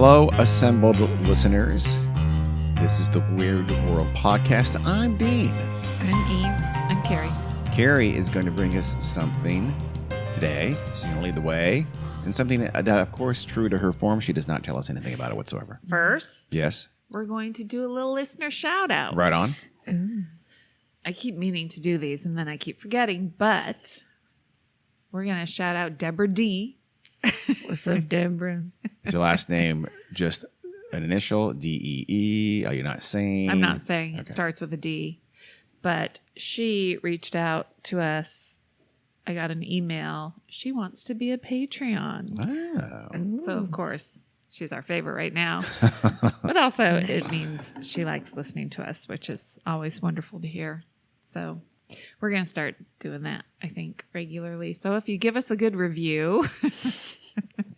Hello, assembled listeners. This is the Weird World Podcast. I'm Dean. I'm Eve. I'm Carrie. Carrie is going to bring us something today. She's going to lead the way. And something that, of course, true to her form, she does not tell us anything about it whatsoever. First, yes, we're going to do a little listener shout out. Right on. I keep meaning to do these and then I keep forgetting, but we're going to shout out Deborah D. What's up, Deborah? Is your last name just an initial, D-E-E? Are you not saying? I'm not saying. Okay. It starts with a D. But she reached out to us. I got an email. She wants to be a Patreon. Oh. So, of course, she's our favorite right now. But also, it means she likes listening to us, which is always wonderful to hear. So we're going to start doing that, I think, regularly. So if you give us a good review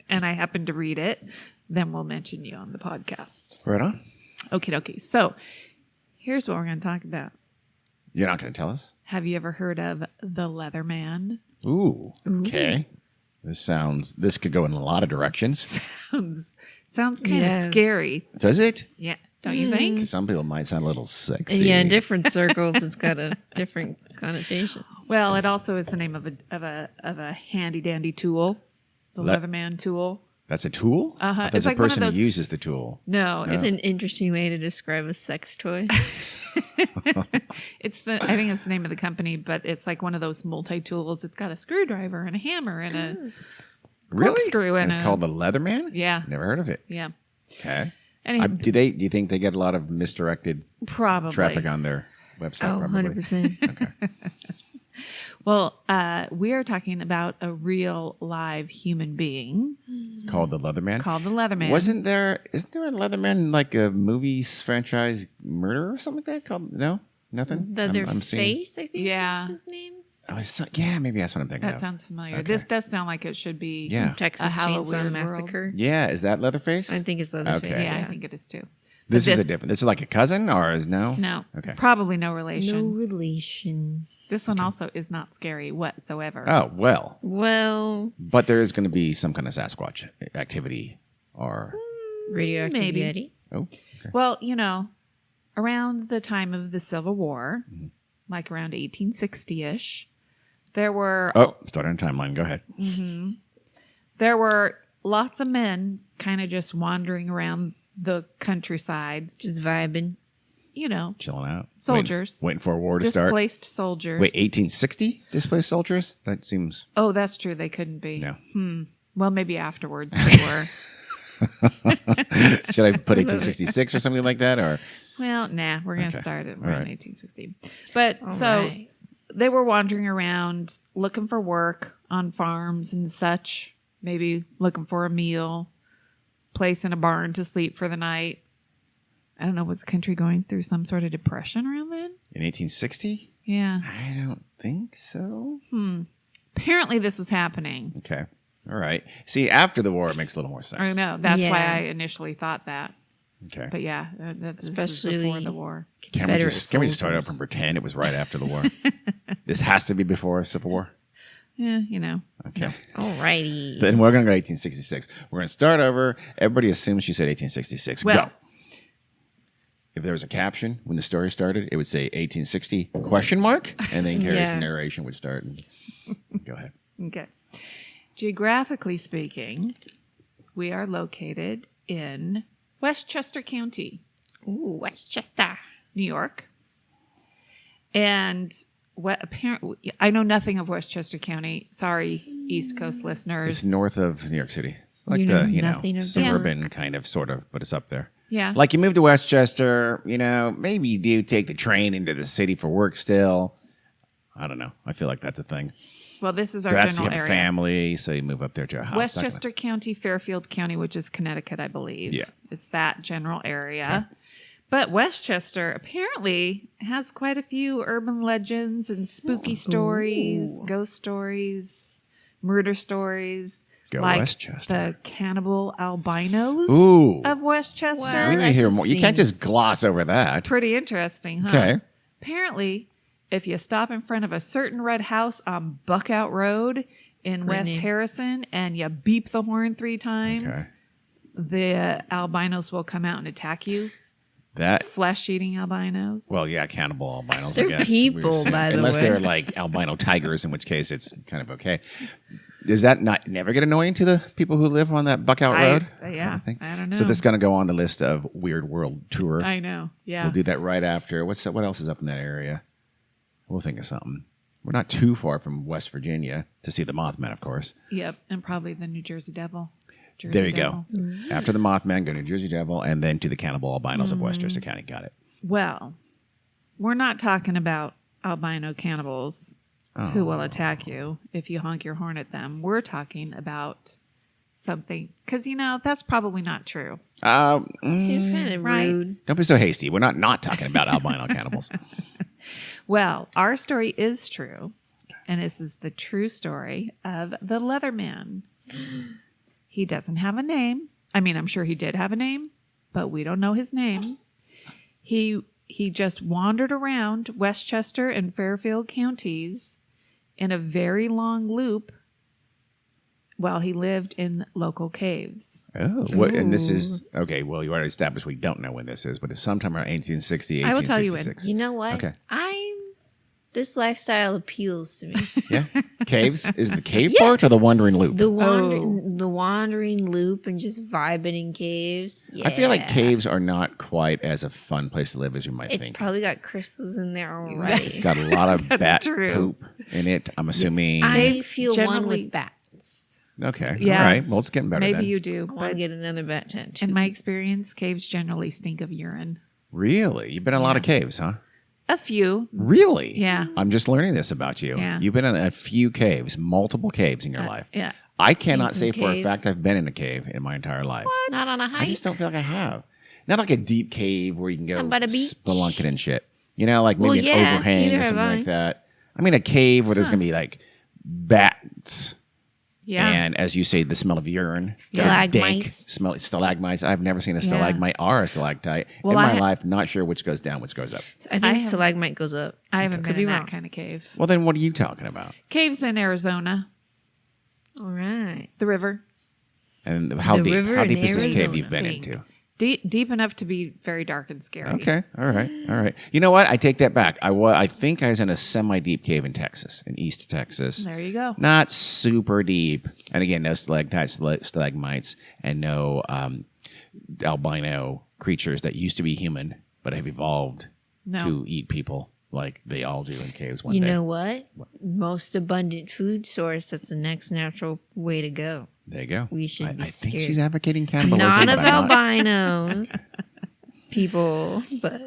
and I happen to read it, then we'll mention you on the podcast. Right on. Okie dokie. So here's what we're going to talk about. You're not going to tell us? Have you ever heard of the Leatherman? Ooh. Okay. This could go in a lot of directions. Sounds kind of scary. Does it? Yeah. Don't you think? 'Cause some people might sound a little sexy. Yeah, in different circles, it's got a different connotation. Well, it also is the name of a handy dandy tool, the Leatherman tool. That's a tool? Uh-huh. There's It's a like one of person who those- uses the tool. No, It's an interesting way to describe a sex toy. I think it's the name of the company, but it's like one of those multi-tools. It's got a screwdriver and a hammer and a corkscrew And and it's called the Leatherman? Yeah. Never heard of it. Yeah. Okay. Anyway, Do you think they get a lot of misdirected probably traffic on their website? Oh, Probably. 100%. Okay. Well, we are talking about a real live human being Called the Leatherman? called the Leatherman. Isn't there a Leatherman like a movies franchise murder or something like that? Called No? Nothing? Their I'm seeing- face, I think Yeah. is his name. Oh, yeah, maybe that's what I'm thinking That of. sounds familiar. Okay. This does sound like it should be. Yeah. Texas A Halloween Chainsaw World. Massacre. Yeah, is that Leatherface? I think it's Leatherface. Okay. Yeah, Yeah, I think it is too. This is this- a different. This is like a cousin or is no? No. Okay. Probably no relation. No relation. This one also is not scary whatsoever. Oh, well. Well, But there is going to be some kind of Sasquatch activity or. radioactive Maybe. Yeti. Oh, okay. Well, around the time of the Civil War, like around 1860-ish, there were Starting a timeline. Go ahead. there were lots of men kind of just wandering around the countryside, Just vibing. Chilling out. Soldiers. Waiting for a war to start. displaced soldiers. Wait, 1860 displaced soldiers? That seems. Oh, that's true. They couldn't be. No. Well, maybe afterwards they were. Should I put 1866 or something like that? Or Well, nah, we're going to Okay. start it All around right. 1860. But All so right. they were wandering around looking for work on farms and such, maybe looking for a meal, place in a barn to sleep for the night. I don't know, was the country going through some sort of depression around then? in 1860? Yeah. I don't think so. Apparently this was happening. Okay. All right. See, after the war, it makes a little more sense. I know. That's why Yeah. I initially thought that. Okay. But yeah, this is Especially before the war. Can we just start soldiers. up and pretend it was right after the war? This has to be before Civil War? Yeah, Okay. Alrighty. Then we're going to go 1866. We're going to start over. Everybody assumes she said 1866. Well- Go. If there was a caption when the story started, it would say 1860 question mark, and then Carrie's Yeah. narration would start. Go ahead. Okay. Geographically speaking, we are located in Westchester County, Ooh, Westchester. New York. And apparently, I know nothing of Westchester County. Sorry, East Coast listeners. It's north of New York City. It's like You know the, nothing of suburban kind of, sort of, but it's up there. Yeah. Like you move to Westchester, maybe you do take the train into the city for work still. I don't know. I feel like that's a thing. Well, this is our That's you general have a area. family, so you move up there to a house. Westchester County, Fairfield County, which is Connecticut, I believe. Yeah. It's that general area. But Westchester apparently has quite a few urban legends and spooky stories, ghost stories, murder stories. Go like Westchester. the cannibal albinos Ooh. of Westchester. Wow. We need to that hear just more. You can't just seems- gloss over that. Pretty interesting, huh? Okay. Apparently, if you stop in front of a certain red house on Buckout Road in Great West name. Harrison and you beep the horn 3 times, Okay. the albinos will come out and attack you. That Flesh-eating albinos. well, yeah, cannibal albinos. They're I guess, people, weird. by the unless way. they're like albino tigers, in which case it's kind of okay. Does that not never get annoying to the people who live on that Buckout Road? Yeah, I don't know. So this is going to go on the list of Weird World Tour. I know. Yeah. We'll do that right after. What else is up in that area? We'll think of something. We're not too far from West Virginia to see the Mothman, of course. Yep, and probably the New Jersey Devil. There you go. After the Mothman, go to New Jersey Devil, and then to the Cannibal Albinos of Westchester County. Got it. Well, we're not talking about albino cannibals who will attack you if you honk your horn at them. We're talking about something, because, that's probably not true. Seems kind of right. rude. Don't be so hasty. We're not talking about albino cannibals. Well, our story is true, and this is the true story of the Leatherman. He doesn't have a name. I mean, I'm sure he did have a name, but we don't know his name. He just wandered around Westchester and Fairfield counties in a very long loop while he lived in local caves. Oh, what? And this is okay. Well, you already established we don't know when this is, but it's sometime around 1860, I will tell you 1866. You know what? Okay. This lifestyle appeals to me. Yeah, caves is the cave part or the wandering loop? The wandering loop and just vibing in caves. Yeah. I feel like caves are not quite as a fun place to live as you might It's think. probably got crystals in there already. It's got a lot of bat true. poop in it. I'm assuming. I feel one generally- with bats. Okay. Yeah. All right. Well, it's getting better. Maybe then. you do, I want to but get another bat tattoo. in my experience, caves generally stink of urine. Really? You've been in a lot of caves, huh? A few. Really? Yeah. I'm just learning this about you. Yeah. You've been in a few caves, multiple caves in your life. Yeah. I cannot say some for a caves. fact I've been in a cave in my entire life. Not on a I hike. just don't feel like I have. Not like a deep cave where you can go How about a beach? spelunking and shit. Like maybe Well, an yeah, overhang neither or have something I. like that. I mean, a cave where there's going to be like bats. Yeah. And as you say, the smell of urine. Stalagmites. Dank smell, stalagmites. I've never seen a stalagmite or a stalactite Well, in I my life. Not sure which goes down, which goes up. I think stalagmite goes up. I haven't Could been in be that wrong. kind of cave. Well, then what are you talking about? Caves in Arizona, All right. the river. And how The deep? river How in deep is this cave Arizona. you've been Stink. into? Deep enough to be very dark and scary. Okay. All right. You know what? I take that back. I think I was in a semi-deep cave in Texas, in East Texas. There you go. Not super deep. And again, no stalactites, stalagmites, and no albino creatures that used to be human but have evolved No. to eat people like they all do in caves one You day. know what? Most abundant food source. That's the next natural way to go. There you go. We should be I think scared. she's advocating cannibalism. Not but of I'm not. albinos, people, but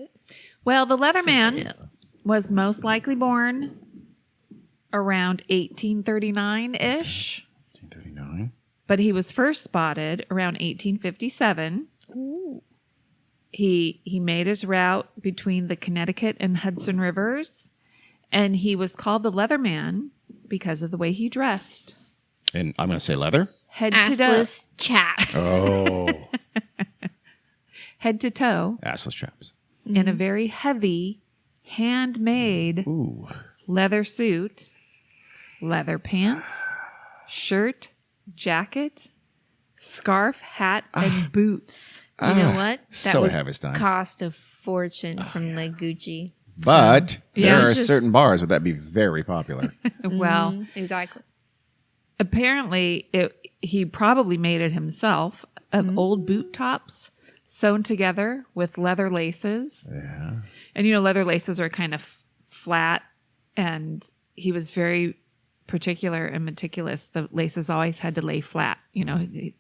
Well, the something Leatherman else. was most likely born around 1839-ish, 1939. but he was first spotted around 1857. He made his route between the Connecticut and Hudson rivers, and he was called the Leatherman because of the way he dressed. And I'm going to say leather. Head to toe. Assless chaps. Oh. Head to toe Assless chaps. in a very heavy, handmade Ooh. leather suit, leather pants, shirt, jacket, scarf, hat, and boots. You know what? That so would ahead of its time. cost a fortune from like Gucci. But Yeah, there are it's just- certain bars where that'd be very popular. Well, Exactly. apparently he probably made it himself of old boot tops sewn together with leather laces. Yeah. And leather laces are kind of flat, and he was very particular and meticulous. The laces always had to lay flat.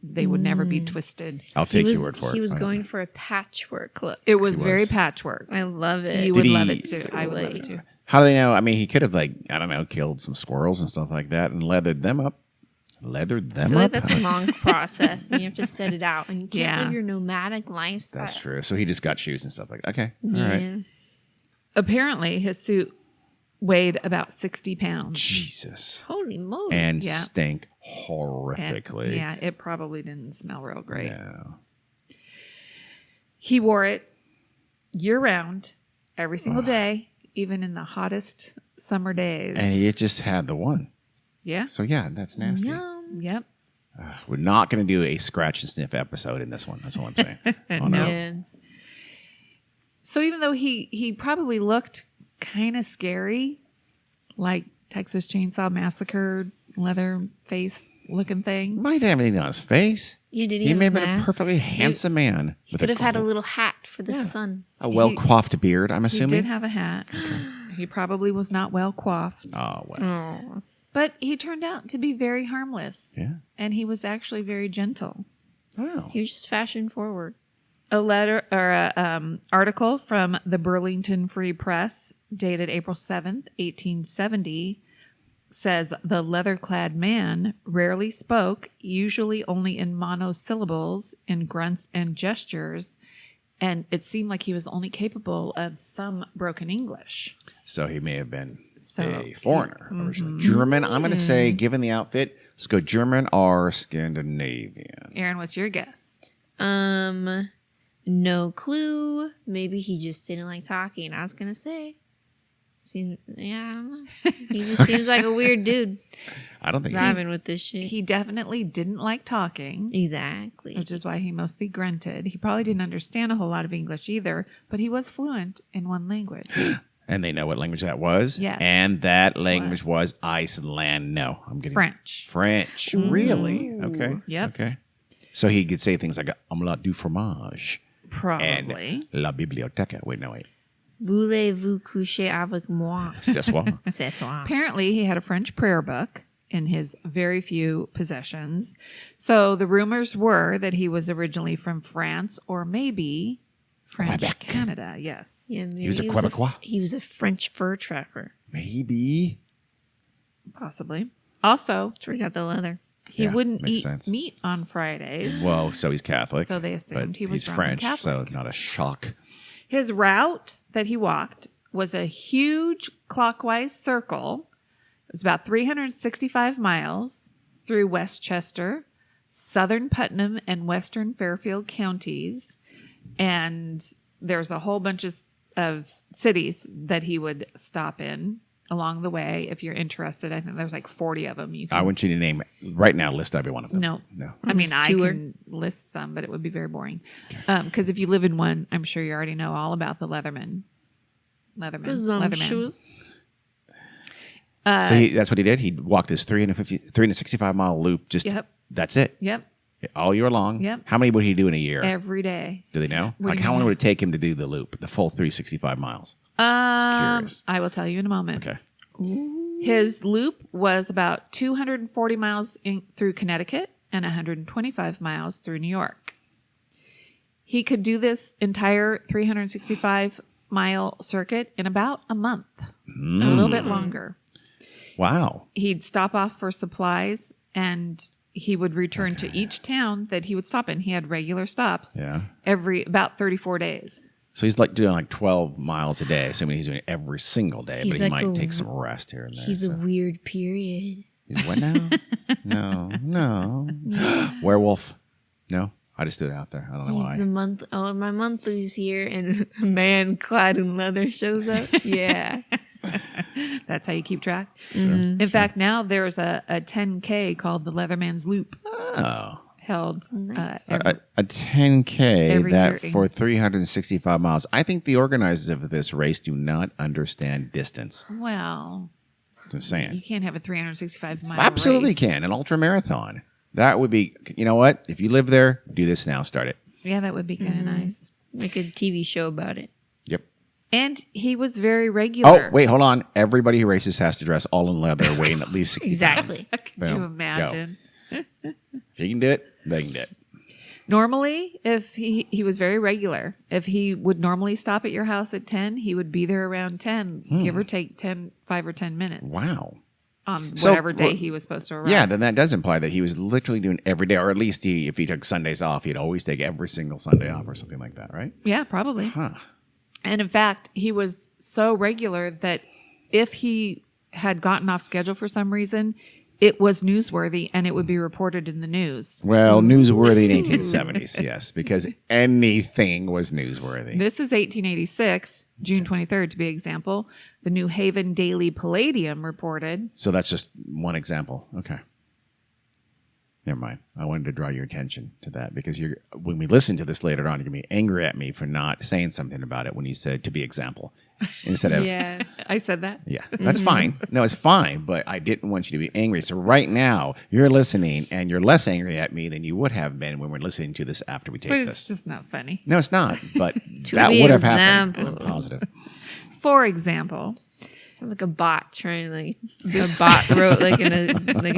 They would never be twisted. I'll take your word for it. He was I don't going know. for a patchwork look. It was He very was. patchwork. I love it. You Did would love he- it too. I would love it too. How do they know? I mean, he could have killed some squirrels and stuff like that and leathered them up. Leathered I them feel up? like that's a long process, and you have to set it out, and you can't Yeah. live your nomadic lifestyle. That's true. So he just got shoes and stuff like that. Okay. All Yeah. right. Apparently, his suit weighed about 60 pounds. Jesus. Holy moly! And Yeah. stank And, horrifically. yeah, it probably didn't smell real great. No. He wore it year round, every single day, even in the hottest summer days. And he just had the one. Yeah. So yeah, that's nasty. Yum. Yep. We're not going to do a scratch and sniff episode in this one. That's all I'm saying. Oh, no. Yeah. So even though he probably looked kind of scary, like Texas Chainsaw Massacre, leather face looking thing. Might have anything on his face. Yeah, did he He have may a have been a mask? perfectly handsome man. He could have had a little hat for the sun. a well-coiffed beard, I'm He assuming. did have a hat. He probably was not well coiffed. Oh, well. Oh. But he turned out to be very harmless. Yeah. And he was actually very gentle. Wow. He was just fashion forward. A letter or a article from the Burlington Free Press dated April 7th, 1870 says the leather-clad man rarely spoke, usually only in monosyllables, in grunts and gestures, and it seemed like he was only capable of some broken English. So he may have been So, a foreigner originally. German, I'm going to say, given the outfit, let's go German or Scandinavian. Aaron, what's your guess? No clue. Maybe he just didn't like talking. I was gonna say. I don't know. He just seems like a weird dude I don't think driving with this shit. He definitely didn't like talking, Exactly. which is why he mostly grunted. He probably didn't understand a whole lot of English either, but he was fluent in one language. And they know what language that was? Yes. And that language was Iceland. No, I'm getting French. French. Really? Okay. Yep. Okay. So he could say things like omelette du fromage. Probably. And la biblioteca. Wait, no, wait. Voulez-vous coucher avec moi? Ce soir. Ce soir. Apparently, he had a French prayer book in his very few possessions. So the rumors were that he was originally from France or maybe French Quebec. Canada. Yes. Yeah, maybe He was a Quebecois. he was a French fur trapper. Maybe. Possibly. Also, That's where he got the leather. he Yeah, wouldn't makes eat sense. meat on Fridays. Well, so he's Catholic. So they assumed but he was he's Roman French, Catholic. so not a shock. His route that he walked was a huge clockwise circle. It was about 365 miles through Westchester, southern Putnam, and western Fairfield counties. And there's a whole bunch of cities that he would stop in along the way. If you're interested, I think there's like 40 of them. You I can, want you to name right now. List every one of them. no. No. I mean, I Tour. can list some, but it would be very boring. Because if you live in one, I'm sure you already know all about the Leatherman. Leatherman. Presumptuous. So that's what he did. He walked this 365 mile loop. Just Yep. that's it. Yep. All year long. Yep. How many would he do in a year? Every day. Do they know? What Like do you how long mean? would it take him to do the loop, the full 365 miles? curious. I will tell you in a moment. Okay. His loop was about 240 miles through Connecticut and 125 miles through New York. He could do this entire 365-mile circuit in about a month, a little bit longer. Wow. He'd stop off for supplies and he would return to each town that he would stop in. He had regular stops Yeah. about 34 days. So he's like doing like 12 miles a day, assuming he's doing it every single day, He's but he like might a- take some rest here and there. He's a weird period. He's what now? No. Werewolf? No? I just threw it out there. I don't know He's why. the month. Oh, my monthly's here, and a man clad in leather shows up. Yeah. That's how you keep track. Mm-hmm. In fact, now there's a 10K called the Leatherman's Loop Oh. held. Nice. A 10K Every that year. for 365 miles. I think the organizers of this race do not understand distance. Well, That's what I'm saying. you can't have a 365-mile Absolutely race. can. An ultra marathon. That would be, you know what? If you live there, do this now. Start it. Yeah, that would be kind of nice. Make a TV show about it. Yep. And he was very regular. Oh, wait, hold on. Everybody who races has to dress all in leather, weighing at least 60 Exactly. pounds. Could you Boom. imagine? If you can do it, they can do it. Normally, if he was very regular. If he would normally stop at your house at 10, he would be there around 10, give or take 5 or 10 minutes Wow. on So, whatever day well, he was supposed to arrive. Yeah, then that does imply that he was literally doing every day, or at least if he took Sundays off, he'd always take every single Sunday off or something like that, right? Yeah, probably. Huh. And in fact, he was so regular that if he had gotten off schedule for some reason, it was newsworthy and it would be reported in the news. Well, newsworthy in 1870s, yes, because anything was newsworthy. This is 1886, June 23rd to be example. The New Haven Daily Palladium reported. So that's just one example. Okay. Never mind. I wanted to draw your attention to that because when we listen to this later on, you're going to be angry at me for not saying something about it when you said to be example instead of. Yeah. I said that. Yeah, that's fine. No, it's fine, but I didn't want you to be angry. So right now, you're listening and you're less angry at me than you would have been when we're listening to this after we But tape it's this. just not funny. No, it's not, but To that be would have happened. example. I'm positive. For example, Sounds like a bot trying a bot wrote like an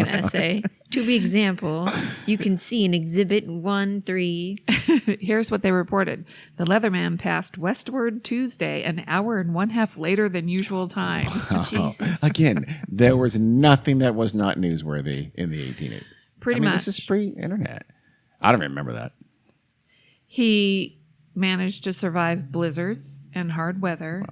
essay. To be example, you can see in Exhibit 1-3. here's what they reported. The Leatherman passed westward Tuesday an hour and 1/2 later than usual time. Jesus. Again, there was nothing that was not newsworthy in the 1880s. Pretty This is much. pre-internet. I don't remember that. He managed to survive blizzards and hard weather.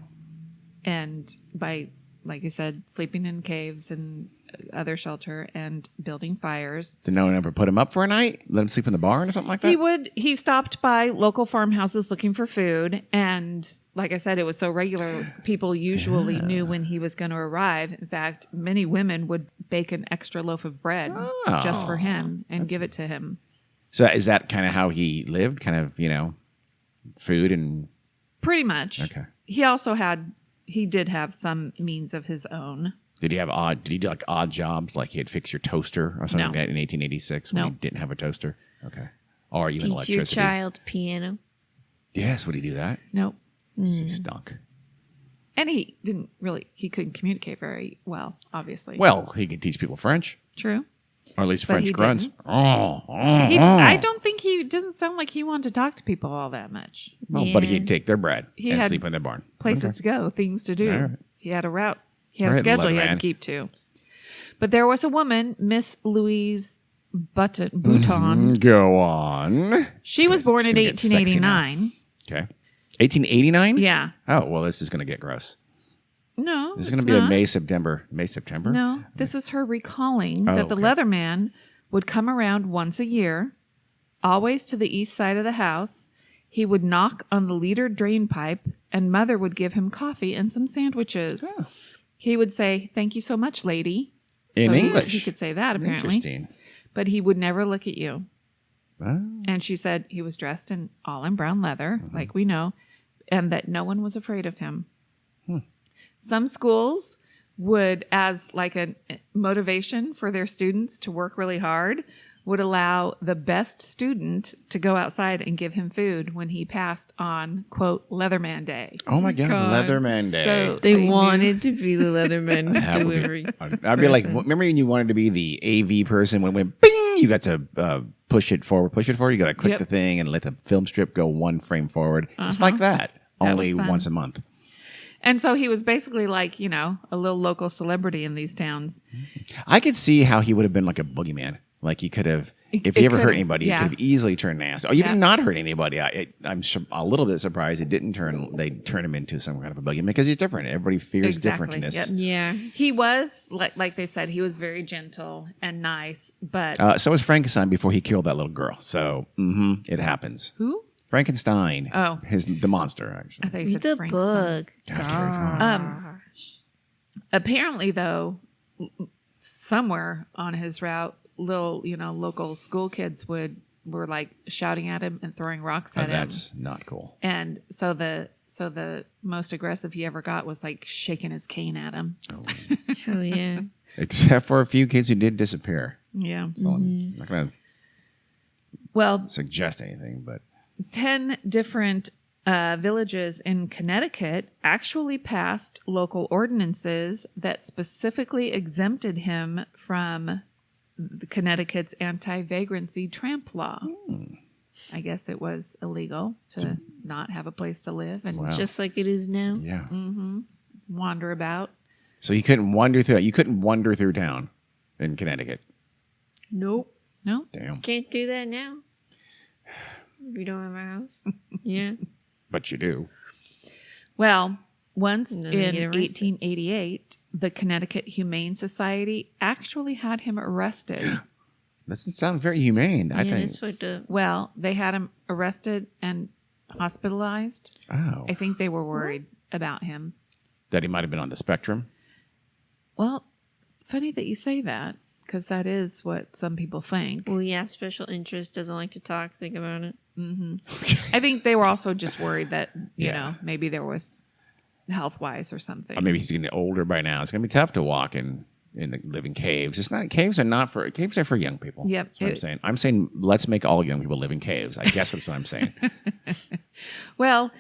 And by, like you said, sleeping in caves and other shelter and building fires. Did no one ever put him up for a night? Let him sleep in the barn or something like that? He stopped by local farmhouses looking for food. And like I said, it was so regular, people usually knew when he was going to arrive. In fact, many women would bake an extra loaf of bread just for him and give it to him. So is that kind of how he lived? Kind of, food and... Pretty much. Okay. He did have some means of his own. Did he do like odd jobs? Like he'd fix your toaster or something No. like that in 1886 when No. he didn't have a toaster? Okay. Or even Teach electricity? your child piano. Yes, would he do that? Nope. He stunk. And he couldn't communicate very well, obviously. Well, he could teach people French, True. or at least But French he grunts. didn't. I I don't think he didn't sound like he wanted to talk to people all that much. Well, Yeah. but he'd take their bread He and had sleep in their barn. Places to go, things to do. All right. He had a route. He had a All right, schedule he had Leatherman. to keep to. But there was a woman, Miss Louise Bouton. Go on. She was born in It's gonna get sexy now. 1889. Okay. 1889? Yeah. Oh, well, this is going to get gross. No. This is going to it's be not. a May, September. No, this is her recalling Oh, that the okay. Leatherman would come around once a year, always to the east side of the house. He would knock on the leader drain pipe, and Mother would give him coffee and some sandwiches. Oh. He would say, "Thank you so much, lady." In So English. He could say that, apparently. Interesting. But he would never look at you. Oh. And she said he was dressed all in brown leather, like we know, and that no one was afraid of him. Some schools would, as like a motivation for their students to work really hard, would allow the best student to go outside and give him food when he passed on, quote, Leatherman Day. Oh, my God. Leatherman Day. So They knew- wanted to be the Leatherman That would be- delivery. I'd be like, remember when you wanted to be the AV person when it went bing, you got to push it forward. You got to click Yep. the thing and let the film strip go one frame forward. It's like that, only was fun. once a month. And so he was basically like, a little local celebrity in these towns. I could see how he would have been like a boogeyman. Like he could have, if it he ever could hurt have, anybody, yeah. he could have easily turned nasty. Or even Yeah. not hurt anybody. I'm a little bit surprised it didn't they turn him into some kind of a boogeyman because he's different. Everybody fears Exactly. differentness. Yep. Yeah. He was, like they said, he was very gentle and nice, but... So was Frankenstein before he killed that little girl. So it happens. who? Frankenstein. Oh. the monster, I actually. thought you Read said the Frankenstein. book. God, terrifying. Apparently, though, somewhere on his route, local school kids were like shouting at him and throwing rocks at him. That's not cool. And so the most aggressive he ever got was like shaking his cane at him. Hell yeah. Except for a few kids who did disappear. Yeah. So I'm not going to Well, suggest anything, but 10 different villages in Connecticut actually passed local ordinances that specifically exempted him from the Connecticut's anti-vagrancy tramp law. I guess it was illegal to not have a place to live and Wow. Just like it is now. yeah. wander about. So you couldn't wander through. You couldn't wander through town in Connecticut. Nope. No? Damn. Can't do that now. We don't have a house. Yeah. But you do. Well, once And then in they get arrested. 1888, the Connecticut Humane Society actually had him arrested. Doesn't sound very humane. I Yeah, think. it's fucked up. Well, they had him arrested and hospitalized. Oh, I think they were worried about him. that he might have been on the spectrum. Well, funny that you say that. because that is what some people think. Well, yeah, special interest doesn't like to talk. Think about it. I think they were also just worried that, you Yeah. know, maybe there was health-wise or something. Or maybe he's getting older by now. It's going to be tough to walk live in caves. It's not caves are for young people. Yep. That's what I'm saying. I'm saying let's make all young people live in caves. I guess that's what I'm saying. Well,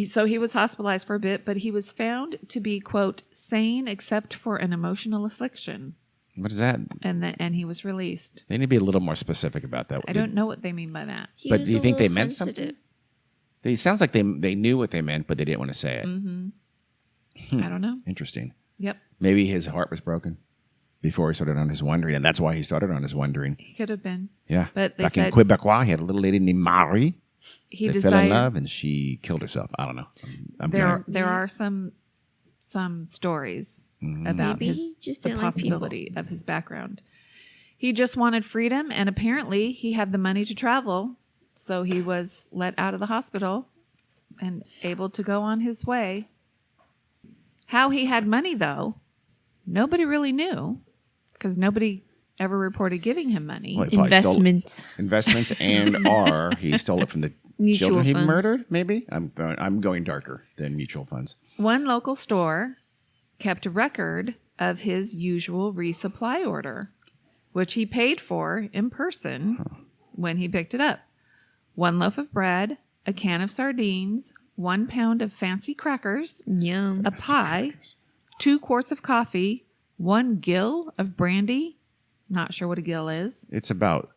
so he was hospitalized for a bit, but he was found to be, quote, sane except for an emotional affliction. What is that? And he was released. They need to be a little more specific about that. I don't know what they mean by that. He But was do you a think they little meant sensitive. something? It sounds like they knew what they meant, but they didn't want to say it. I don't know. Interesting. Yep. Maybe his heart was broken before he started on his wandering, and that's why he started on his wandering. He could have been. Yeah. But they back in said Quebecois, he had a little lady named Marie. he They fell in decided love, and she killed herself. I don't know. there are some stories about Maybe he just the didn't like people. possibility of his background. He just wanted freedom, and apparently he had the money to travel, so he was let out of the hospital and able to go on his way. How he had money, though, nobody really knew, because nobody ever reported giving him money. Well, he probably stole Investments. and he stole it from the Mutual children he funds. murdered. Maybe I'm going darker than mutual funds. One local store kept a record of his usual resupply order, which he paid for in person when he picked it up. 1 loaf of bread, a can of sardines, 1 pound of fancy crackers, Yum. a pie, 2 quarts of coffee, 1 gill of brandy. Not sure what a gill is. It's about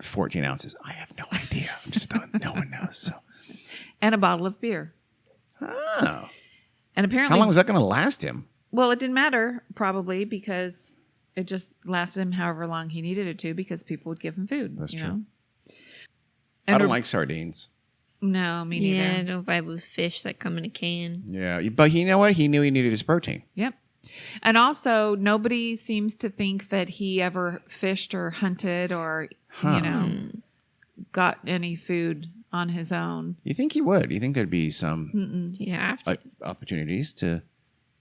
14 ounces. I have no idea. I'm just no one knows. So, And a bottle of beer. oh, And apparently, how long was that going to last him? well, it didn't matter probably because it just lasted him however long he needed it to because people would give him food. That's you true. know? I And don't like sardines. No, me neither. Yeah, I don't vibe with fish that come in a can. Yeah, but you know what? He knew he needed his protein. Yep. And also, nobody seems to think that he ever fished or hunted or, got any food on his own. You think he would? You think there'd be some You have to. opportunities to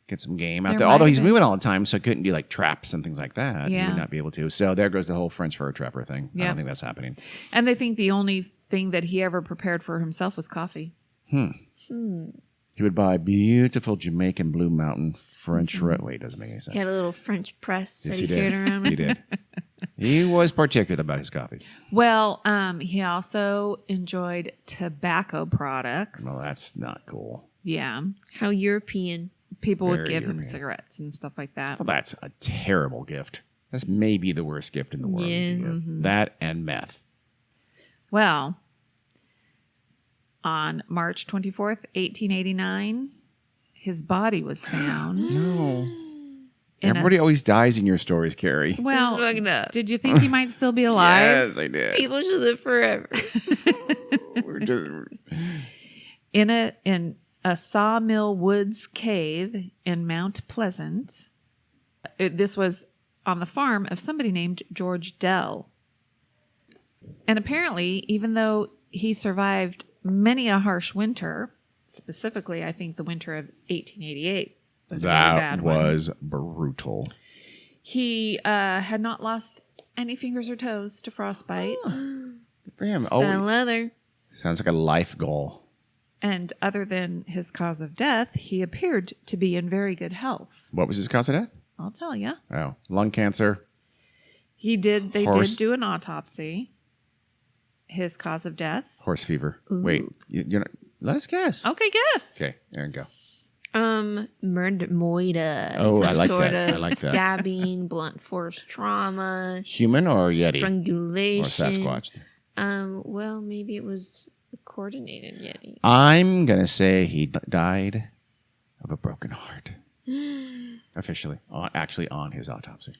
get some game out There there? might Although have he's been. moving all the time, so couldn't do like traps and things like that. He Yeah. would not be able to. So there goes the whole French fur trapper thing. I Yep. don't think that's happening. And they think the only thing that he ever prepared for himself was coffee. He would buy beautiful Jamaican Blue Mountain French rose. Wait, doesn't make any sense. He had a little French press Yes, that he he carried did. around with. He did. He was particular about his coffee. Well, he also enjoyed tobacco products. Well, that's not cool. Yeah. How European. People would Very give him European. cigarettes and stuff like that. Well, that's a terrible gift. That's maybe the worst gift in the world. Yeah. to give. That and meth. Well, on March 24th, 1889, his body was found. No. in a- Everybody always dies in your stories, Carrie. Well, That's fucked up. did you think he might still be alive? Yes, I did. People should live forever. We're just, In a sawmill woods cave in Mount Pleasant. This was on the farm of somebody named George Dell. And apparently, even though he survived many a harsh winter, specifically, I think the winter of 1888 was a very that bad one. was brutal. He had not lost any fingers or toes to frostbite. For him. That Oh, leather. sounds like a life goal. And other than his cause of death, he appeared to be in very good health. What was his cause of death? I'll tell you. Oh, lung cancer. They did Horse- do an autopsy. His cause of death. Horse fever. Wait, you're not. Let us guess. Okay, guess. Okay, Aaron, go. Murder moida. Oh, I Some like sort that. I of like that. stabbing, blunt force trauma, Human or Yeti? Or strangulation. Sasquatch? Well, maybe it was a coordinated Yeti. I'm going to say he died of a broken heart. Officially. Actually on his autopsy.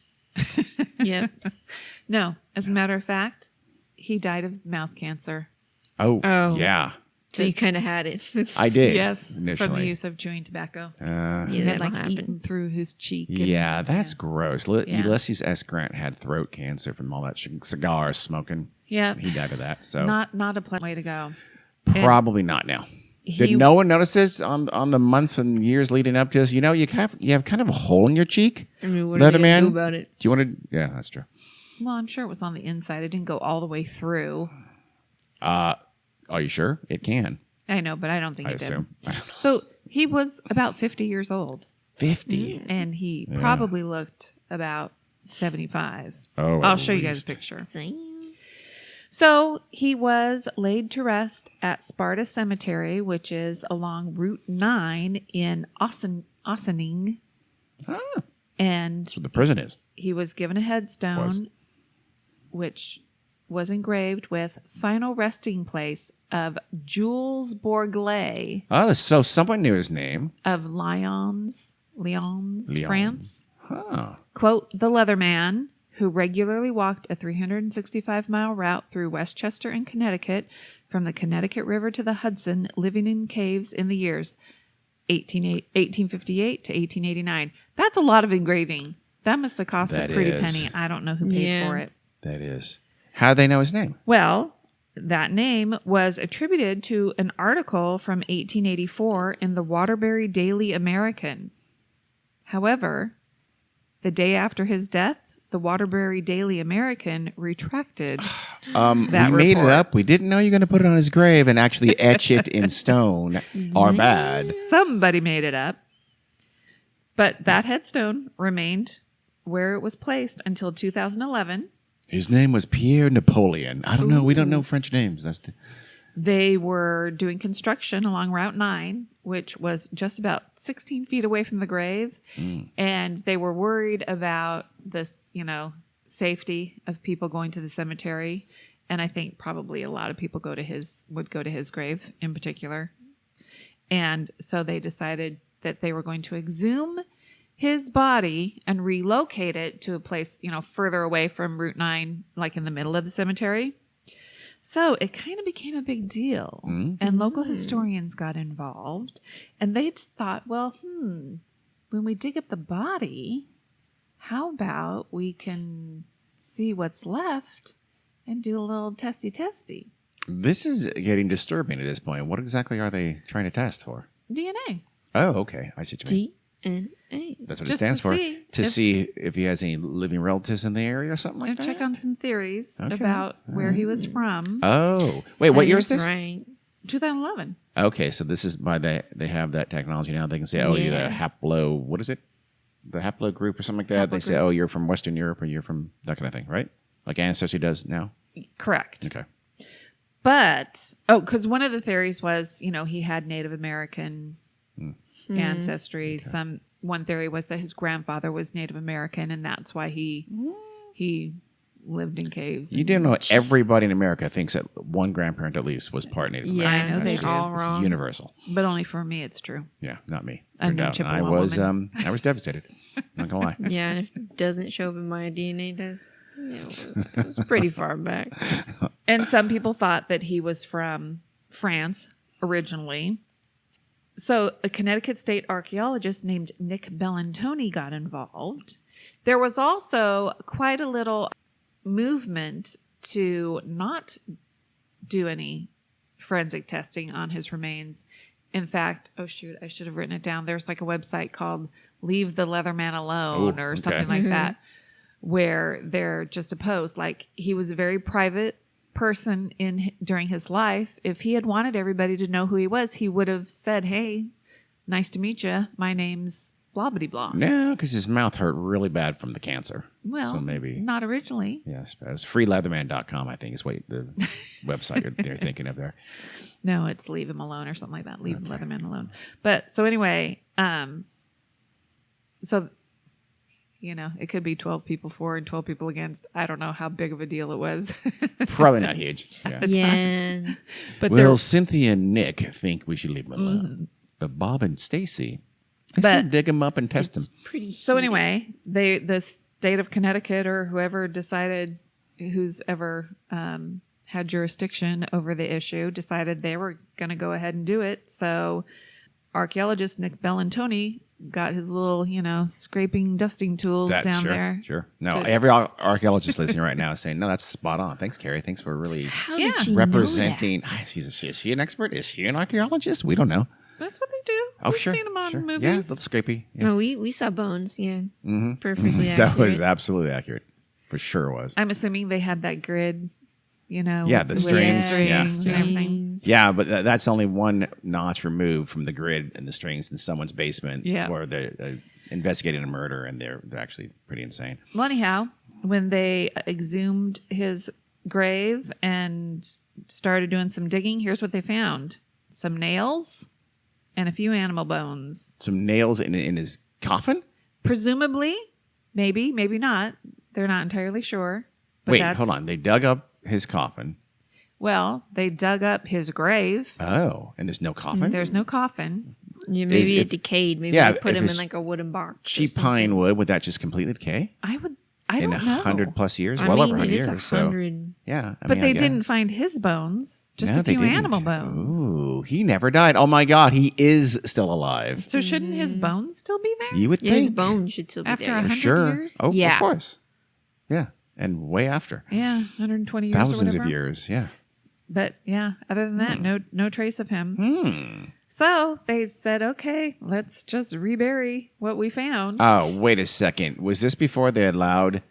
Yep. No, as a matter of fact, he died of mouth cancer. Oh, Oh. yeah. So you kind of had it. I did. Yes, Initially. from the use of chewing tobacco. Yeah, He had that'll like happen. eaten through his cheek. and- Yeah, that's gross. Yeah. Ulysses S. Grant had throat cancer from all that cigar smoking. Yeah. He died of that. So Not a pleasant way to go. probably not now. Did no one notice this on the months and years leading up to this? You have kind of a hole in your cheek. I mean, what are they gonna do about it? Do you want to? Yeah, that's true. Well, I'm sure it was on the inside. It didn't go all the way through. Are you sure? It can. I know, but I don't think I it assume. did. So he was about 50 years old. 50. And he probably looked about 75. Oh, I'll show you guys a picture. Same. So he was laid to rest at Sparta Cemetery, which is along Route 9 in Ossining. Ah, And that's where the prison is. he was given a headstone, which was engraved with final resting place of Jules Bourglet Oh, so someone knew his name. of Lyons, France. Huh. Quote, the Leatherman, who regularly walked a 365-mile route through Westchester and Connecticut from the Connecticut River to the Hudson, living in caves in the years 1858 to 1889. That's a lot of engraving. That must have cost a pretty penny. I don't know who paid for it. That is. How do they know his name? Well, that name was attributed to an article from 1884 in the Waterbury Daily American. However, the day after his death, the Waterbury Daily American retracted that we made it report. up. We didn't know you were going to put it on his grave and actually etch it in stone. Our bad. Somebody made it up. But that headstone remained where it was placed until 2011. His name was Pierre Napoleon. I don't know. We don't know French names. They were doing construction along Route 9, which was just about 16 feet away from the grave. And they were worried about the, safety of people going to the cemetery. And I think probably a lot of people would go to his grave in particular. And so they decided that they were going to exhume his body and relocate it to a place, further away from Route 9, like in the middle of the cemetery. So it kind of became a big deal, and local historians got involved, and they thought, well, when we dig up the body, how about we can see what's left and do a little testy? This is getting disturbing at this point. What exactly are they trying to test for? DNA. Oh, okay. I see what you mean. DNA. That's what Just it stands to for. see To see if he has any living relatives in the area or something like And that? check on some theories Okay. about where he was from. Oh. Wait, what year is this? Right. 2011. Okay, so this is by they have that technology now. They can say, you're the haplo, what is it? The haplo group or something like that. They say, you're from Western Europe or you're from that kind of thing, right? Like Ancestry does now? Correct. Okay. But, because one of the theories was, he had Native American ancestry. One theory was that his grandfather was Native American, and that's why he lived in caves. You do know everybody in America thinks that one grandparent at least was part Native American. Yeah, I know That's they all it's wrong. universal. But only for me, it's true. Yeah, not me. I'm Turned no out. Chippewa I was woman. I was devastated. Not gonna lie. Yeah, and if it doesn't show up in my DNA test, it was pretty far back. And some people thought that he was from France originally. So a Connecticut state archaeologist named Nick Bellantoni got involved. There was also quite a little movement to not do any forensic testing on his remains. In fact, I should have written it down. There's like a website called Leave the Leatherman Alone or something like that, where they're just opposed. Like, he was a very private person during his life. If he had wanted everybody to know who he was, he would have said, hey, nice to meet you. My name's blah bitty blah. No, because his mouth hurt really bad from the cancer. Well, so maybe not originally. yes, it was freeleatherman.com, I think is what the website they're thinking of there. No, it's Leave Him Alone or something like that. Leave Leatherman alone. But so anyway, so it could be 12 people for and 12 people against. I don't know how big of a deal it was. Probably not huge. Yeah. Yeah. But Well, Cynthia and Nick think we should leave him alone. But Bob and Stacy, I said dig him up and test him. Pretty so heated. anyway, the state of Connecticut or whoever decided, who's ever had jurisdiction over the issue, decided they were going to go ahead and do it. So archaeologist Nick Bellantoni got his little, scraping, dusting tools down there. Sure. No, every archaeologist listening right now is saying, no, that's spot on. Thanks, Carrie. Thanks for really How did she representing. Is she an expert? Is she an archaeologist? We don't know. That's what they do. Oh, We've sure. seen them on movies. Yeah, that's scrapey. Yeah. Oh, we saw bones. Yeah. Mm-hmm. Perfectly accurate. That was absolutely accurate. For sure was. I'm assuming they had that grid, Yeah, the with strings. strings and everything. Yeah, but that's only one notch removed from the grid and the strings in someone's basement for the investigating a murder, and they're actually pretty insane. Well, anyhow, when they exhumed his grave and started doing some digging, here's what they found: some nails and a few animal bones. Some nails in his coffin? Presumably, maybe not. They're not entirely sure. But Wait, hold on. They dug up his coffin. Well, they dug up his grave. Oh, and there's no coffin? There's no coffin. Yeah, maybe it decayed. Maybe they put him in like a wooden box. Cheap pine wood, would that just completely decay? I don't know. In 100 plus years? I Well mean, over 100 it is years. 100. So, yeah. But they didn't find his bones. Just No, a they few didn't. animal bones. Ooh, he never died. Oh my God, he is still alive. So shouldn't his bones still be there? You would Yeah, his think. bones should still be After there. 100 Sure. years? Oh, Yeah. of course. Yeah, and way after. Yeah, 120 years or Thousands of whatever. years, yeah. But yeah, other than that, no trace of him. So they said, okay, let's just rebury what we found. Oh, wait a second. Was this before they allowed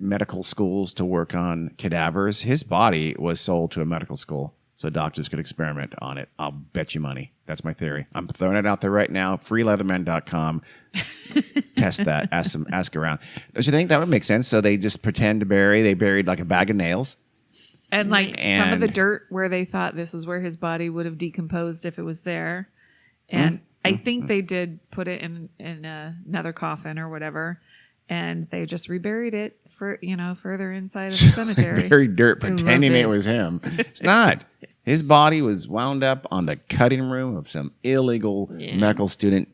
medical schools to work on cadavers? His body was sold to a medical school so doctors could experiment on it. I'll bet you money. That's my theory. I'm throwing it out there right now. freeleatherman.com. Test that. Ask around. Don't you think that would make sense? So they just pretend to bury. They buried like a bag of nails. And some of the And- dirt where they thought this is where his body would have decomposed if it was there. And I think they did put it in another coffin or whatever. And they just reburied it for, further inside of the cemetery. Buried dirt, pretending love it it. was him. It's not. His body was wound up on the cutting room of some illegal medical student.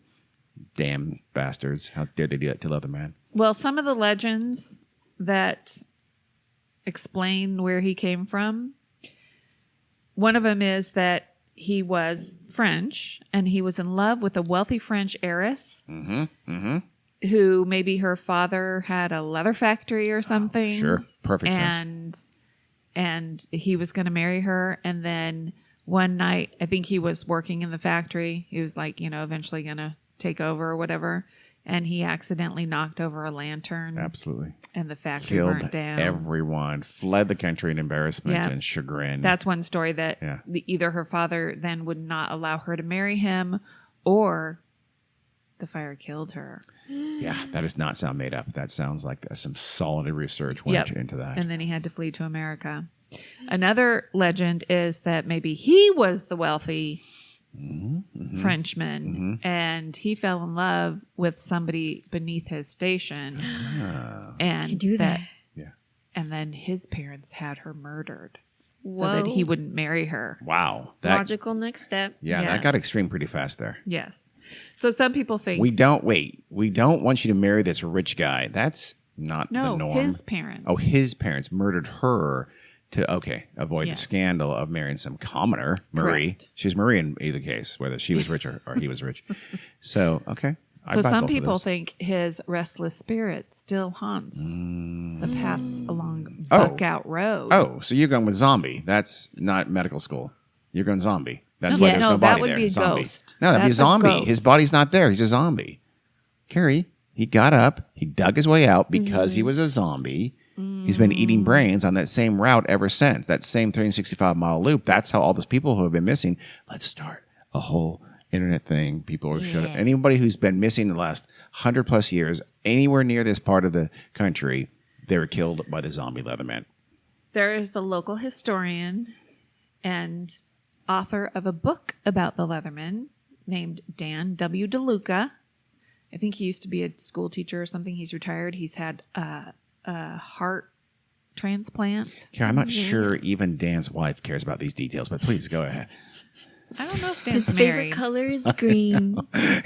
Damn bastards. How dare they do that to Leatherman? Well, some of the legends that explain where he came from, one of them is that he was French and he was in love with a wealthy French heiress who maybe her father had a leather factory or something. Sure. Perfect sense. And he was going to marry her. And then one night, I think he was working in the factory. He was like, eventually going to take over or whatever. And he accidentally knocked over a lantern. Absolutely. And the factory Killed burnt down. everyone. Fled the country in embarrassment Yeah. and chagrin. That's one story that either her father then would not allow her to marry him or the fire killed her. Yeah, that does not sound made up. That sounds like some solid research went into that. And then he had to flee to America. Another legend is that maybe he was the wealthy Frenchman and he fell in love with somebody beneath his station. And do that. Yeah. And then his parents had her murdered so Whoa. that he wouldn't marry her. Wow. Logical next step. Yeah, that Yes. got extreme pretty fast there. Yes. So some people think We don't want you to marry this rich guy. That's not the norm. his parents. Oh, his parents murdered her to avoid Yes. the scandal of marrying some commoner, Marie. Correct. She was Marie in either case, whether she was rich or he was rich. So, okay. I So buy some both of people those. think his restless spirit still haunts the paths along Oh. Buckout Road. Oh, so you're going with zombie. That's not medical school. You're going zombie. That's why there's no that body would there. be a Zombie. ghost. No, that'd be a That's a zombie. ghost. His body's not there. He's a zombie. Carrie, he got up. He dug his way out because he was a zombie. He's been eating brains on that same route ever since. That same 365-mile loop. That's how all those people who have been missing. Let's start a whole internet thing. People are shut up. Anybody who's been missing the last 100+ years, anywhere near this part of the country, they were killed by the zombie Leatherman. There is the local historian and author of a book about the Leatherman named Dan W. DeLuca. I think he used to be a school teacher or something. He's retired. He's had a heart transplant. Carrie, I'm not sure even Dan's wife cares about these details, but please go ahead. I don't know if His Dan's favorite married. color is green.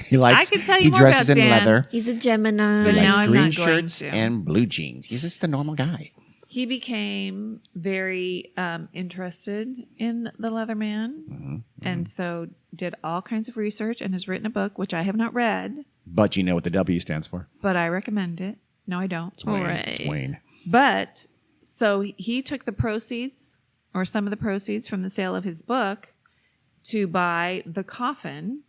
He likes. I can tell you he more dresses about in Dan. leather. He's a Gemini. But He now likes I'm green not going shirts to. and blue jeans. He's just a normal guy. He became very interested in the Leatherman and so did all kinds of research and has written a book, which I have not read, But you know what the W stands for. but I recommend it. No, I don't. It's Wayne. All It's right. Wayne. But so he took the proceeds or some of the proceeds from the sale of his book to buy the coffin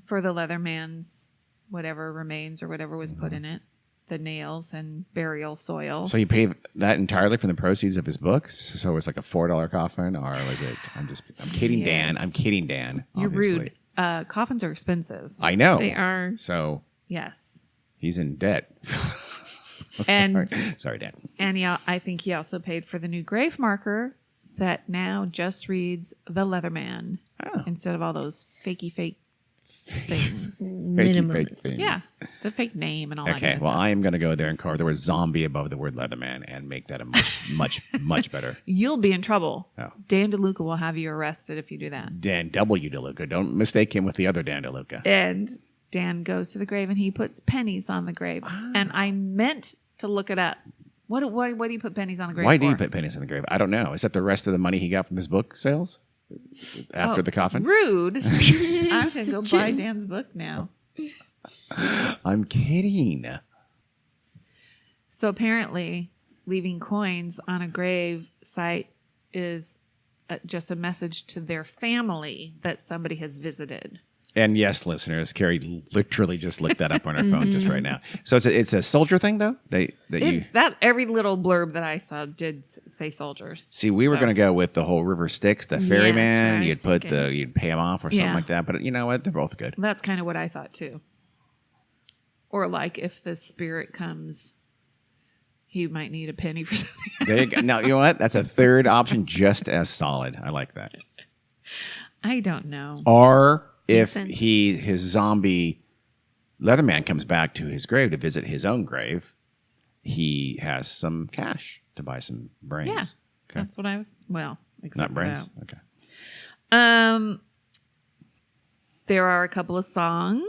for the Leatherman's whatever remains or whatever was put in it, the nails and burial soil. So you paid that entirely from the proceeds of his books? So it's like a $4 coffin, or was it? I'm kidding, Dan. Yes. I'm kidding, Dan. You're Obviously. rude. Coffins are expensive. I know. They are. So Yes. he's in debt. And Sorry, Dan. and I think he also paid for the new grave marker that now just reads the Leatherman Oh. instead of all those fakey fake things. Minimalist. things. Yeah, the fake name and all that. Okay, kind of well, stuff. I am going to go there and carve the word zombie above the word Leatherman and make that a much better. You'll be in trouble. Oh. Dan DeLuca will have you arrested if you do that. Dan W. DeLuca. Don't mistake him with the other Dan DeLuca. And Dan goes to the grave and he puts pennies on the grave. And I meant to look it up. What do you put pennies on the grave Why for? do you put pennies in the grave? I don't know. Is that the rest of the money he got from his book sales after the coffin? Rude. I'm going to go buy Dan's book now. I'm kidding. So apparently, leaving coins on a grave site is just a message to their family that somebody has visited. And yes, listeners, Carrie literally just looked that up on her phone just right now. So it's a soldier thing, though. That every little blurb that I saw did say soldiers. See, we were So- going to go with the whole River Styx, the that's what ferryman. I was You'd pay him off or something Yeah. like that. But you know what? They're both good. That's kind of what I thought too. Or like if the spirit comes, he might need a penny for something. There you go. Now, you know what? That's a third option, just as solid. I like that. I don't know. Or if sense. his zombie Leatherman comes back to his grave to visit his own grave, he has some cash to buy some brains. Yeah, Okay. that's what I was. Well, except Not for brains. that. Okay. There are a couple of songs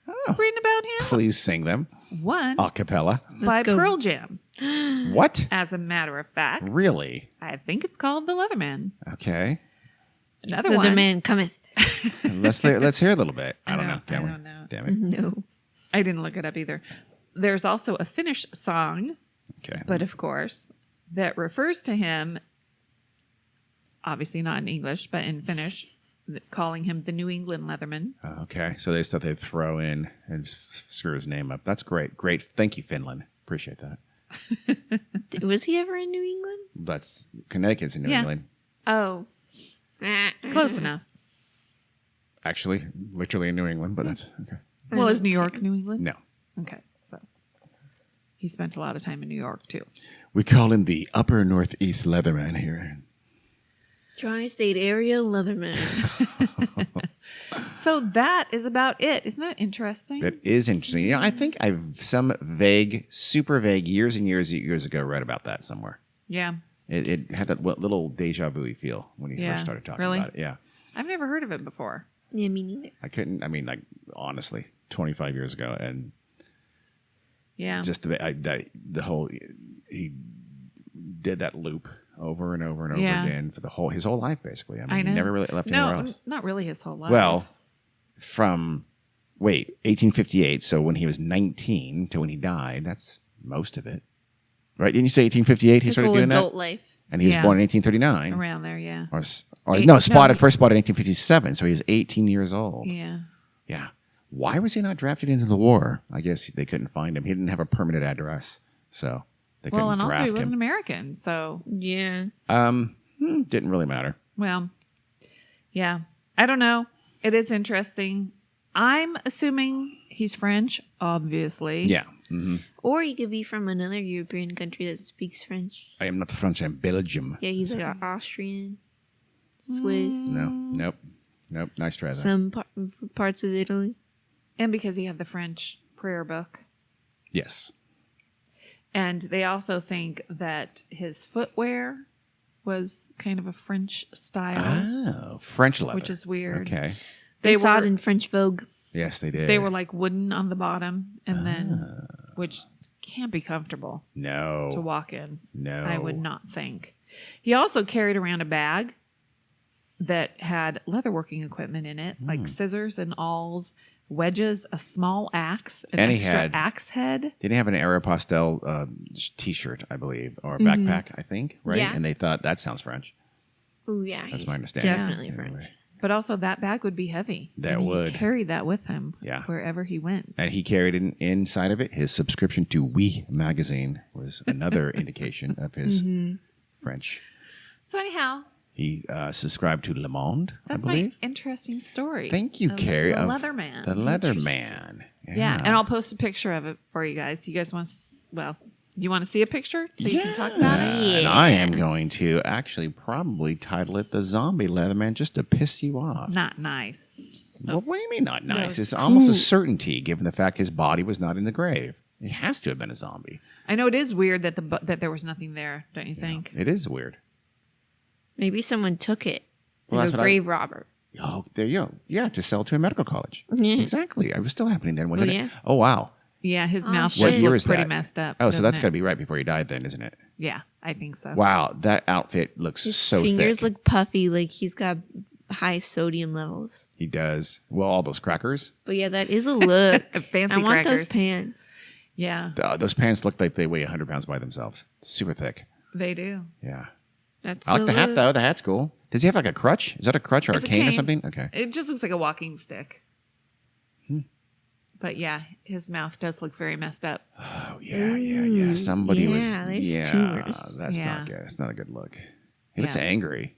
Oh. written about him. Please sing them One a cappella. by go. Pearl Jam. What? As a matter of fact, Really? I think it's called The Leatherman. Okay. Another The one. man cometh. Let's hear a little bit. I don't know. Can I we? don't know. Damn it. No. I didn't look it up either. There's also a Finnish song, Okay. but of course, that refers to him, obviously not in English, but in Finnish, calling him the New England Leatherman. Okay. So they stuff they throw in and screw his name up. That's great. Great. Thank you, Finland. Appreciate that. Was he ever in New England? That's Connecticut's in New Yeah. England. Oh. Close enough. Actually, literally in New England, but that's okay. Well, is New York New England? No. Okay, so he spent a lot of time in New York too. We call him the Upper Northeast Leatherman here. Tri-state area Leatherman. So that is about it. Isn't that interesting? That is interesting. You know, I think I've some vague, super vague, years and years ago read about that somewhere. Yeah, It had that little deja vu feel when you Yeah. first started talking Really? about it. Yeah. I've never heard of it before. Yeah, me neither. I couldn't, I mean, like, honestly, 25 years ago. And Yeah, just the whole, he did that loop over and over and over Yeah. again for his whole life, basically. I mean, I know. he never really left anywhere else. not really his whole life. Well, from 1858, so when he was 19 to when he died, that's most of it. Right? Didn't you say 1858 he His started whole doing adult that? life. And he was Yeah. born in 1839. around there, yeah, Or Eight- no, no. first spotted in 1857, so he was 18 years old. yeah. Yeah. Why was he not drafted into the war? I guess they couldn't find him. He didn't have a permanent address, so they couldn't Well, and also he draft wasn't him. American, so Yeah. Didn't really matter. well, yeah. I don't know. It is interesting. I'm assuming he's French, obviously. Yeah. Hmm. Or he could be from another European country that speaks French. I am not French. I'm Belgium. Yeah, he's like an Austrian, Swiss, No. Nope. Nice try, though. some parts of Italy. And because he had the French prayer book. Yes. And they also think that his footwear was kind of a French style, Oh, French leather. which is weird. Okay. They They saw were it in French Vogue. Yes, they did. they were like wooden on the bottom, and then which can't be comfortable No. to walk in. No. I would not think. He also carried around a bag. that had leatherworking equipment in it, like scissors and awls, wedges, a small axe, an And he extra had- axe head. Didn't he have an Aeropostale T-shirt, I believe, or a backpack, I think, right? Yeah. And they thought, that sounds French. Oh yeah, That's he's my understanding. Definitely French. Anyway. But also that bag would be heavy. That and would. He carried that with him Yeah. wherever he went. And he carried inside of it his subscription to Oui magazine was another indication of his French. So anyhow, He subscribed to Le Monde, that's I my believe. interesting story. Thank you, of Carrie. The of Leatherman. The Leatherman. Yeah, and I'll post a picture of it for you guys. You guys want to, you want to see a picture so you can talk about it? And I am going to actually probably title it The Zombie Leatherman just to piss you off. Not nice. Well, what do you mean not nice? No, It's almost a certainty given the fact his body was not in the grave. It has to have been a zombie. I know it is weird that that there was nothing there, don't you think? It is weird. Maybe someone took it. Well, Like that's a what grave robber. Oh, there you go. Yeah, to sell to a medical college. Yeah. Exactly. It was still happening then, wasn't Oh, it? yeah. Oh, wow. Yeah, his mouth shit. What does year look is pretty that? messed up. Oh, so doesn't that's it? got to be right before he died then, isn't it? Yeah, I think so. Wow, that outfit looks so Fingers thick. look puffy, like he's got high sodium levels. He does. Well, all those crackers. But yeah, that is a look. Fancy I want those crackers. pants. Yeah, Those pants look like they weigh 100 pounds by themselves. Super thick. they do. Yeah. That's I like the hat, look. though. The hat's cool. Does he have like a crutch? Is that a crutch or It's a a cane or cane. something? Okay. It just looks like a walking stick. But yeah, his mouth does look very messed up. Oh, yeah. Somebody yeah, was. there's Yeah. tumors. That's Yeah. not good. It's not a good look. He looks Yeah. angry.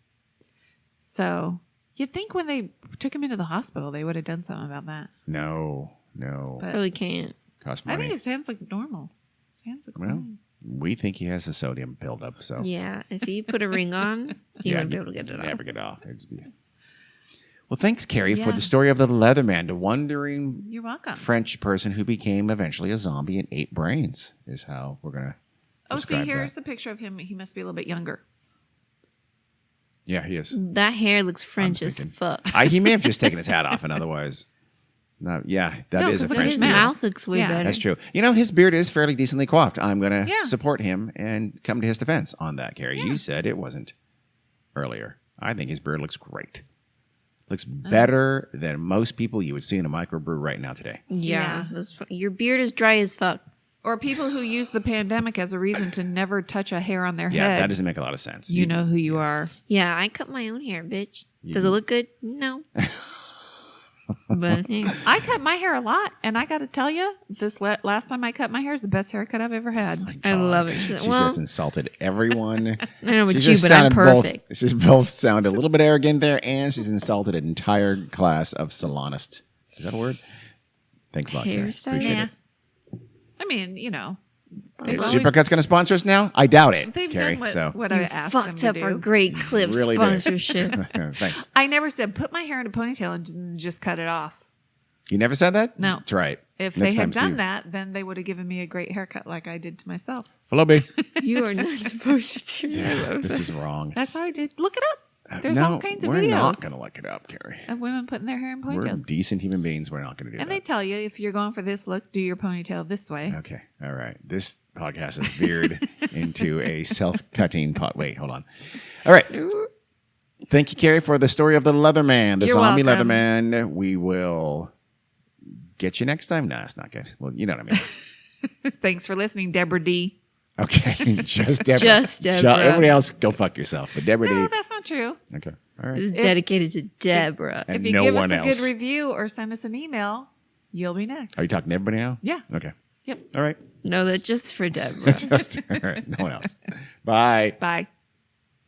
So you'd think when they took him into the hospital, they would have done something about that. No. But Really can't. Cost I money. think his hands look normal. His hands look Well, fine. we think he has the sodium buildup, so Yeah, if he put a ring on, he Yeah, wouldn't be able to get it off. never get off. Well, thanks, Carrie, for Yeah. the story of the Leatherman, the wandering You're welcome. French person who became eventually a zombie and ate brains, is how we're going to Oh, see, describe here's that. a picture of him. He must be a little bit younger. Yeah, he is. That hair looks French as thinking- fuck. He may have just taken his hat off, and otherwise, no. Yeah, that No, is a 'cause look at French His mouth. beard. mouth looks way Yeah. better. That's true. You know, his beard is fairly decently coiffed. I'm going to Yeah. support him and come to his defense on that, Carrie. Yeah. You said it wasn't earlier. I think his beard looks great. Looks Uh-huh. better than most people you would see in a microbrew right now today. Yeah, Yeah. your beard is dry as fuck. Or people who use the pandemic as a reason to never touch a hair on their Yeah, head. that doesn't make a lot of sense. You know who you are. Yeah, I cut my own hair, bitch. Does it look good? No. But yeah. I cut my hair a lot, and I got to tell you, this last time I cut my hair is the best haircut I've ever had. I love it. She Well, just insulted everyone. I don't know about She you, just but I'm sounded perfect. She's both sound a little bit arrogant there, and she's insulted an entire class of salonists. Is that a word? Thanks a lot, Carrie. Hairstylist? Appreciate Yeah. it. I mean, you know, Is always- Supercut's going to sponsor us now? I doubt it, they've Carrie. done So what I You asked them fucked to up do. our great clip Really did. sponsorship. Thanks. I never said put my hair in a ponytail and just cut it off. You never said that? No. That's right. If Next they had time, done that, then they would have given me a great haircut like I did to myself. Floby. You are not supposed to do that. This is wrong. That's how I did. Look it up. There's no, all kinds of we're videos not going to look it up, Carrie. of women putting their hair in We're ponytails. decent human beings. We're not going to do And that. they tell you if you're going for this look, do your ponytail this way. Okay. All right. This podcast has veered into a self-cutting pot. Wait, hold on. All right. Thank you, Carrie, for the story of the Leatherman, the You're zombie welcome. Leatherman. We will get you next time. No, it's not good. Well, you know what I mean. Thanks for listening, Deborah D. Okay. Just Deborah. Just Deborah. Everybody else, go fuck yourself. But Deborah No, D. that's not true. Okay. All right. This is dedicated to Deborah. And If you no give us one a else. good review or send us an email, you'll be next. Are you talking to everybody now? Yeah. Okay. Yep. All right. No, that's just for Deborah. Just, all right. No one else. Bye. Bye.